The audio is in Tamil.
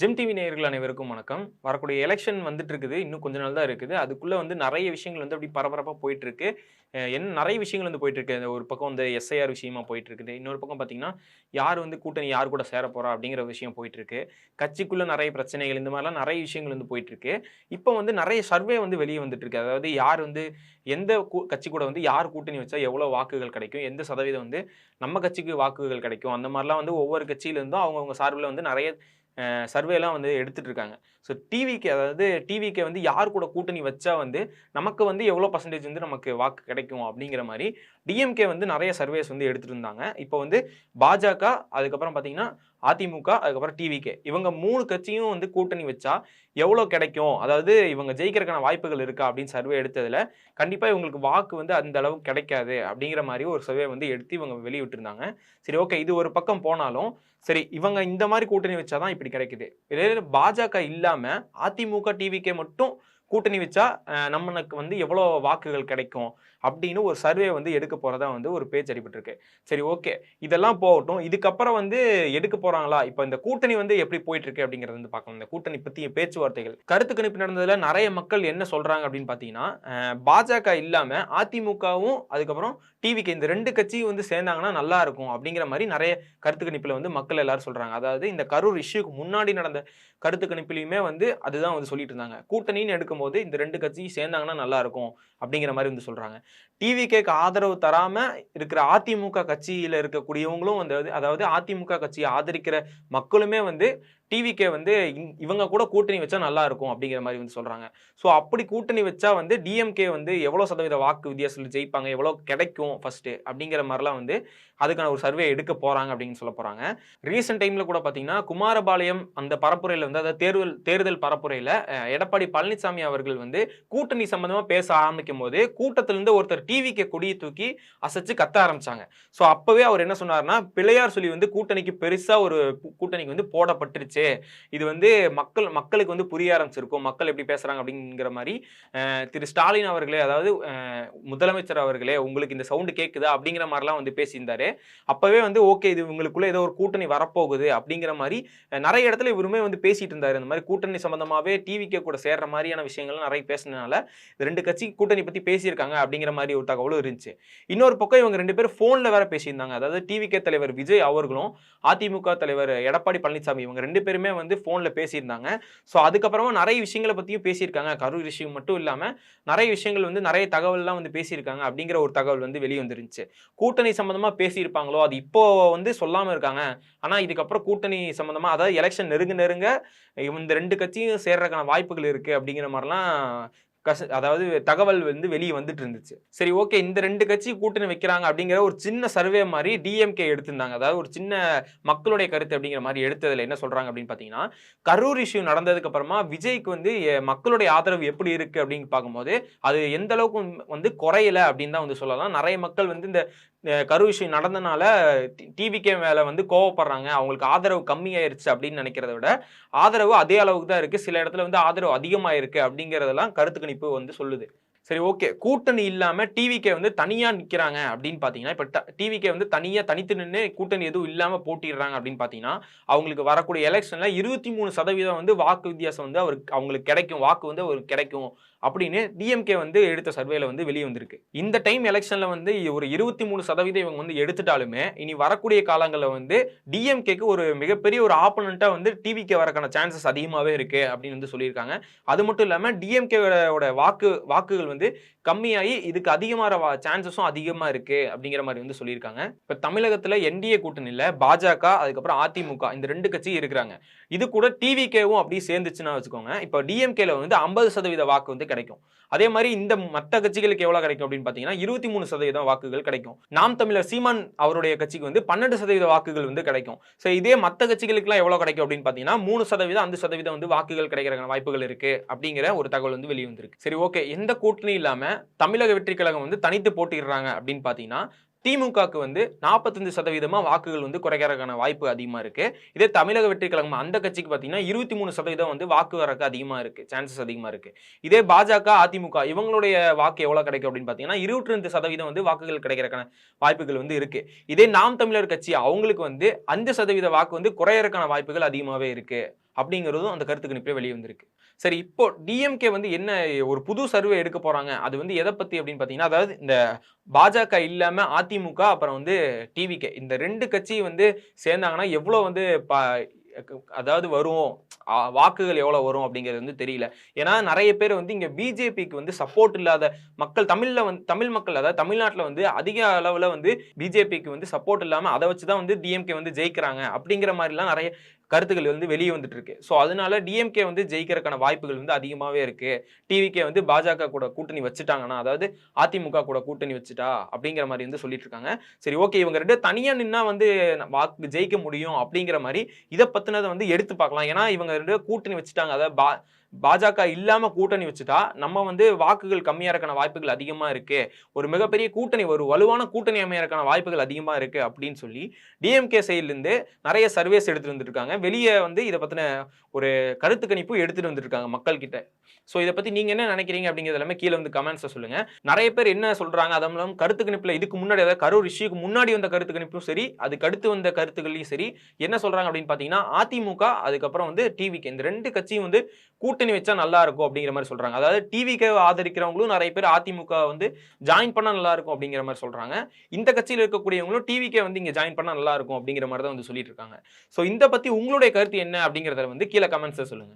ஜெம் டிவி நேயர்கள் அனைவருக்கும் வணக்கம். வரக்கூடிய எலெக்ஷன் வந்துட்டு இருக்குது. இன்னும் கொஞ்ச நாள் தான் இருக்குது. அதுக்குள்ள நெறைய விஷயங்கள் அப்படி பரபரப்பா போயிட்டு இருக்கு. நெறைய விஷயங்கள் போயிட்டு இருக்கு. ஒரு பக்கம் எஸ்ஐஆர் விஷயமா போயிட்டு இருக்குது. இன்னொரு பக்கம் பார்த்தீங்கன்னா, யார் கூட்டணி யார் கூட சேரப்போறா அப்படிங்கிற விஷயம் போயிட்டு இருக்கு. கட்சிக்குள்ள நெறைய பிரச்சனைகள் இந்த மாரிலாம் நெறைய விஷயங்கள் போயிட்டு இருக்கு. இப்போ நெறைய சர்வே வெளிய வந்துட்டு இருக்கு. அதாவது யார் எந்த கட்சி கூட யார் கூட்டணி வச்சா எவ்வளோ வாக்குகள் கிடைக்கும்? எந்த சதவீதம் நம்ம கட்சிக்கு வாக்குகள் கிடைக்கும்? அந்த மாரிலாம் ஒவ்வொரு கட்சியில இருந்தும் அவங்கவங்க சார்புல நெறைய சர்வேலாம் எடுத்துட்டு இருக்காங்க. ஸோ டிவிக்கு அதாவது டிவிக்கு யார் கூட கூட்டணி வச்சா நமக்கு எவ்வளோ பெர்சன்டேஜ் நமக்கு வாக்கு கிடைக்கும் அப்படிங்கிற மாரி டிஎம்கே நெறைய சர்வேஸ் எடுத்துட்டு இருந்தாங்க. இப்போ பாஜக, அதுக்கப்புறம் பார்த்தீங்கன்னா அதிமுக, அதுக்கப்புறம் டிவிகே இவங்க 3 கட்சியும் கூட்டணி வச்சா எவ்வளோ கிடைக்கும்? அதாவது இவங்க ஜெயிக்கிறதுக்கான வாய்ப்புகள் இருக்கா? அப்படின்னு சர்வே எடுத்ததுல கண்டிப்பா இவங்களுக்கு வாக்கு அந்த அளவு கிடைக்காது அப்படிங்கிற மாரி ஒரு சர்வே எடுத்து இவங்க வெளியிட்டிருந்தாங்க. சரி, ஓகே, இது ஒரு பக்கம் போனாலும் சரி, இவங்க இந்த மாரி கூட்டணி வச்சா தான் இப்படி கிடைக்குது. இதே பாஜக இல்லாம அதிமுக, டிவிகே மட்டும் கூட்டணி வச்சா நமக்கு எவ்வளோ வாக்குகள் கிடைக்கும் அப்படின்னு ஒரு சர்வே எடுக்க போறதா ஒரு பேச்சு அடிபட்டிருக்கு. சரி, ஓகே, இதெல்லாம் போகட்டும். இதுக்கப்புறம் எடுக்க போறாங்களா? இப்ப இந்த கூட்டணி எப்படி போயிட்டு இருக்கு அப்படிங்கறத பார்க்கலாம். இந்த கூட்டணி பத்திய பேச்சுவார்த்தைகள் கருத்து கணிப்பு நடந்ததுல நிறைய மக்கள் என்ன சொல்றாங்க அப்படின்னு பாத்தீங்கன்னா, பாஜக இல்லாம அதிமுகவும் அதுக்கப்புறம் டிவிக்கு இந்த 2 கட்சியும் சேர்ந்தாங்கன்னா நல்லா இருக்கும் அப்படிங்கிற மாதிரி நிறைய கருத்து கணிப்புல மக்கள் எல்லாரும் சொல்றாங்க. அதாவது இந்த கரூர் இஷ்யூக்கு முன்னாடி நடந்த கருத்து கணிப்புலயுமே அதுதான் சொல்லிட்டு இருந்தாங்க. கூட்டணின்னு எடுக்கும்போது இந்த 2 கட்சியும் சேர்ந்தாங்கன்னா நல்லா இருக்கும் அப்படிங்கிற மாதிரி சொல்றாங்க. டிவிகேக்கு ஆதரவு தராம இருக்கிற அதிமுக கட்சியில இருக்கக்கூடியவங்களும் அதாவது அதிமுக கட்சியை ஆதரிக்கிற மக்களுமே டிவிகே இவங்க கூட கூட்டணி வச்சா நல்லா இருக்கும் அப்படிங்கிற மாதிரி சொல்றாங்க. ஸோ அப்படி கூட்டணி வச்சா டிஎம்கே எவ்வளவு சதவீத வாக்கு வித்தியாசத்தில் ஜெயிப்பாங்க, எவ்வளவு கிடைக்கும் ஃபர்ஸ்ட் அப்படிங்கிற மாதிரிலாம் அதுக்கான ஒரு சர்வே எடுக்க போறாங்க அப்படின்னு சொல்ல போறாங்க. ரீசெண்ட் டைம்ல கூட பாத்தீங்கன்னா குமாரபாளையம் அந்த பரப்புரையில அதாவது தேர்தல் பரப்புரையில எடப்பாடி பழனிசாமி அவர்கள் கூட்டணி சம்பந்தமா பேச ஆரம்பிக்கும் போது கூட்டத்திலிருந்து ஒருத்தர் டிவிக்கு கொடியை தூக்கி அசைச்சு கத்த ஆரம்பிச்சாங்க. சோ அப்பவே அவர் என்ன சொன்னார்னா, பிள்ளையார் சொல்லி கூட்டணிக்கு பெருசா ஒரு கூட்டணிக்கு போடப்பட்டுருச்சு. இது மக்களுக்கு புரிய ஆரம்பிச்சிருக்கும். மக்கள் எப்படி பேசுறாங்க அப்படிங்கிற மாதிரி திரு ஸ்டாலின் அவர்களே, அதாவது முதலமைச்சர் அவர்களே, உங்களுக்கு இந்த சவுண்ட் கேக்குதா அப்படிங்கிற மாதிரிலாம் பேசியிருந்தாரு. அப்பவே ஓகே, இது உங்களுக்குள்ள ஏதோ ஒரு கூட்டணி வரப்போகுது அப்படிங்கிற மாதிரி நிறைய இடத்துல இவருமே பேசிட்டு இருந்தாரு. இந்த மாதிரி கூட்டணி சம்பந்தமாவே டிவிகே கூட சேர்ற மாதிரியான விஷயங்கள் நிறைய பேசினனால 2 கட்சி கூட்டணி பத்தி பேசியிருக்காங்க அப்படிங்கிற மாதிரி ஒரு தகவலும் இருந்துச்சு. இன்னொரு பக்கம் இவங்க 2 பேரும் போன்ல வேற பேசியிருந்தாங்க. அதாவது டிவிகே தலைவர் விஜய் அவர்களும் அதிமுக தலைவர் எடப்பாடி பழனிசாமி இவங்க 2 பேருமே போன்ல பேசியிருந்தாங்க. சோ அதுக்கப்புறமா நிறைய விஷயங்களை பத்தியும் பேசியிருக்காங்க. கரூர் விஷயம் மட்டும் இல்லாம நிறைய விஷயங்கள் நிறைய தகவல்லாம் பேசியிருக்காங்க அப்படிங்கிற ஒரு தகவல் வெளியே வந்துருந்துச்சு. கூட்டணி சம்பந்தமா பேசியிருப்பாங்களோ, அது இப்போ சொல்லாம இருக்காங்க. ஆனா இதுக்கப்புறம் கூட்டணி சம்பந்தமா, அதாவது எலெக்ஷன் நெருங்க நெருங்க இந்த 2 கட்சியும் சேர்றதுக்கான வாய்ப்புகள் இருக்கு அப்படிங்கிற மாதிரிலாம் அதாவது தகவல் வெளியே வந்துட்டு இருந்துச்சு. சரி, ஓகே, இந்த 2 கட்சி கூட்டணி வைக்கிறாங்க அப்படிங்கிற ஒரு சின்ன சர்வே மாதிரி டிஎம்கே எடுத்திருந்தாங்க. அதாவது ஒரு சின்ன மக்களுடைய கருத்து அப்படிங்கிற மாதிரி எடுத்ததுல என்ன சொல்றாங்க அப்படின்னு பாத்தீங்கன்னா, கரூர் இஷ்யூ நடந்ததுக்கு அப்புறமா விஜய்க்கு மக்களுடைய ஆதரவு எப்படி இருக்கு அப்படின்னு பார்க்கும்போது அது எந்த அளவுக்கு குறையல அப்படின்னு தான் சொல்லலாம். நிறைய மக்கள் இந்த கரூர் இஷ்யூ நடந்தனால டிவிகே மேல கோவப்படுறாங்க, அவங்களுக்கு ஆதரவு கம்மியாயிருச்சு அப்படின்னு நினைக்கிறத விட ஆதரவு அதே அளவுக்கு தான் இருக்கு. சில இடத்துல ஆதரவு அதிகமாயிருக்கு அப்படிங்கறதெல்லாம் கருத்து கணிப்பு சொல்லுது. சரி, ஓகே, கூட்டணி இல்லாம டிவிகே தனியா நிக்கிறாங்க அப்படின்னு பாத்தீங்கன்னா, இப்ப டிவிகே தனியா தனித்து நின்று கூட்டணி எதுவும் இல்லாம போட்டிடுறாங்க அப்படின்னு பாத்தீங்கன்னா, அவங்களுக்கு வரக்கூடிய எலெக்ஷன்ல 23% வாக்கு வித்தியாசம் அவங்களுக்கு கிடைக்கும், வாக்கு அவருக்கு கிடைக்கும் அப்படின்னு டிஎம்கே எடுத்த சர்வேல வெளியே வந்திருக்கு. இந்த டைம் எலெக்ஷன்ல ஒரு 23% இவங்க எடுத்துட்டாலுமே இனி வரக்கூடிய காலங்கள்ல டிஎம்கேக்கு ஒரு மிகப்பெரிய ஒரு ஆப்போனன்ட்டா டிவிகே வரக்கான சான்சஸ் அதிகமாவே இருக்கு அப்படின்னு சொல்லியிருக்காங்க. அது மட்டும் இல்லாம டிஎம்கேவோட வாக்குகள் கம்மியாகி இதுக்கு அதிகமான சான்சஸும் அதிகமா இருக்கு அப்படிங்கிற மாதிரி சொல்லியிருக்காங்க. இப்ப தமிழகத்துல என்டிஏ கூட்டணியில பாஜக, அதுக்கப்புறம் அதிமுக இந்த 2 கட்சி இருக்கிறாங்க. இது கூட டிவிகேவும் அப்படியே சேர்ந்துச்சுன்னா வச்சுக்கோங்க, இப்ப டிஎம்கேல 50% வாக்கு கிடைக்கும். அதே மாதிரி இந்த மத்த கட்சிகளுக்கு எவ்வளவு கிடைக்கும் அப்படின்னு பாத்தீங்கன்னா 23% வாக்குகள் கிடைக்கும். நாம் தமிழர் சீமான் அவருடைய கட்சிக்கு 12% வாக்குகள் கிடைக்கும். சோ இதே மத்த கட்சிகளுக்கு எல்லாம் எவ்வளவு கிடைக்கும் அப்படின்னு பாத்தீங்கன்னா 3%, 5% வாக்குகள் கிடைக்கிறதுக்கான வாய்ப்புகள் இருக்கு அப்படிங்கிற ஒரு தகவல் வெளியே வந்திருக்கு. சரி, ஓகே, எந்த கூட்டணி இல்லாம தமிழக வெற்றி கழகம் தனித்து போட்டிடுறாங்க அப்படின்னு பாத்தீங்கன்னா திமுகக்கு 45% வாக்குகள் குறைக்கிறதுக்கான வாய்ப்பு அதிகமா இருக்கு. இதே தமிழக வெற்றி கழகம் அந்த கட்சிக்கு பாத்தீங்கன்னா 23% வாக்கு வரக்கு அதிகமா இருக்கு, சான்சஸ் அதிகமா இருக்கு. இதே பாஜக, அதிமுக இவங்களுடைய வாக்கு எவ்வளவு கிடைக்கும் அப்படின்னு பாத்தீங்கன்னா 22% வாக்குகள் கிடைக்கிறதுக்கான வாய்ப்புகள் இருக்கு. இதே நாம் தமிழர் கட்சி அவங்களுக்கு 5% வாக்கு குறையறதுக்கான வாய்ப்புகள் அதிகமாவே இருக்கு அப்படிங்கிறதும் அந்த கருத்து கணிப்பிலே வெளியே வந்திருக்கு. சரி, இப்போ டிஎம்கே வந்து என்ன ஒரு புது சர்வே எடுக்க போறாங்க. அது வந்து எத பத்தி அப்படின்னு பார்த்தீங்கன்னா, அதாவது இந்த பாஜக இல்லாம அதிமுக அப்புறம் வந்து டிவிகே இந்த 2 கட்சி வந்து சேர்ந்தாங்கன்னா எவ்வளோ வந்து அதாவது வரும், வாக்குகள் எவ்வளவு வரும் அப்படிங்கிறது வந்து தெரியல. ஏன்னா நெறைய பேர் வந்து இங்க பிஜேபிக்கு வந்து சப்போர்ட் இல்லாத மக்கள் தமிழ் மக்கள், அதாவது தமிழ்நாட்டுல வந்து அதிக அளவுல வந்து பிஜேபிக்கு வந்து சப்போர்ட் இல்லாம அத வச்சு தான் வந்து டிஎம்கே வந்து ஜெயிக்கிறாங்க அப்படிங்கிற மாரிலாம் நெறைய கருத்துக்கள் வந்து வெளிய வந்துட்டு இருக்கு. சோ அதனால டிஎம்கே வந்து ஜெயிக்கிறதுக்கான வாய்ப்புகள் வந்து அதிகமாவே இருக்கு. டிவிகே வந்து பாஜக கூட கூட்டணி வச்சுட்டாங்கன்னா, அதாவது அதிமுக கூட கூட்டணி வச்சுட்டா அப்படிங்கிற மாரி வந்து சொல்லிட்டு இருக்காங்க. சரி, ஓகே, இவங்க 2 தனியா நின்னா வந்து வாக்கு ஜெயிக்க முடியும் அப்படிங்கிற மாரி இத பத்தினத வந்து எடுத்து பார்க்கலாம். ஏன்னா இவங்க 2 கூட்டணி வச்சுட்டாங்க. அதாவது பாஜக இல்லாம கூட்டணி வச்சுட்டா, நம்ம வந்து வாக்குகள் கம்மியா இருக்கான வாய்ப்புகள் அதிகமா இருக்கு. ஒரு மிகப்பெரிய கூட்டணி, ஒரு வலுவான கூட்டணி அமையறக்கான வாய்ப்புகள் அதிகமா இருக்கு அப்படின்னு சொல்லி டிஎம்கே சைடுல இருந்து நெறைய சர்வேஸ் எடுத்துட்டு வந்துருக்காங்க. வெளிய வந்து இத பத்தின ஒரு கருத்து கணிப்பு எடுத்துட்டு வந்துருக்காங்க மக்கள் கிட்ட. சோ இத பத்தி நீங்க என்ன நினைக்கிறீங்க அப்படிங்கிறது எல்லாமே கீழ வந்து கமெண்ட்ஸ்ல சொல்லுங்க. நெறைய பேர் என்ன சொல்றாங்க, அதுவும் கருத்து கணிப்புல இதுக்கு முன்னாடி, அதாவது கரூர் இஷ்யூக்கு முன்னாடி வந்த கருத்து கணிப்பும் சரி, அதுக்கு அடுத்து வந்த கருத்துக்கள்லயும் சரி, என்ன சொல்றாங்க அப்படின்னு பாத்தீங்கன்னா, அதிமுக அதுக்கப்புறம் வந்து டிவிகே இந்த 2 கட்சியும் வந்து கூட்டணி வச்சா நல்லா இருக்கும் அப்படிங்கிற மாதிரி சொல்றாங்க. அதாவது டிவிகே ஆதரிக்கிறவங்களும் நிறைய பேர் அதிமுக வந்து ஜாயின் பண்ணா நல்லா இருக்கும் அப்படிங்கிற மாதிரி சொல்றாங்க. இந்த கட்சியில இருக்கக்கூடியவங்களும் டிவிகே வந்து இங்க ஜாயின் பண்ணா நல்லா இருக்கும் அப்படிங்கிற மாதிரி தான் வந்து சொல்லிட்டு இருக்காங்க. சோ இந்த பத்தி உங்களுடைய கருத்து என்ன அப்படிங்கறத வந்து கீழ கமெண்ட்ஸ்ல சொல்லுங்க.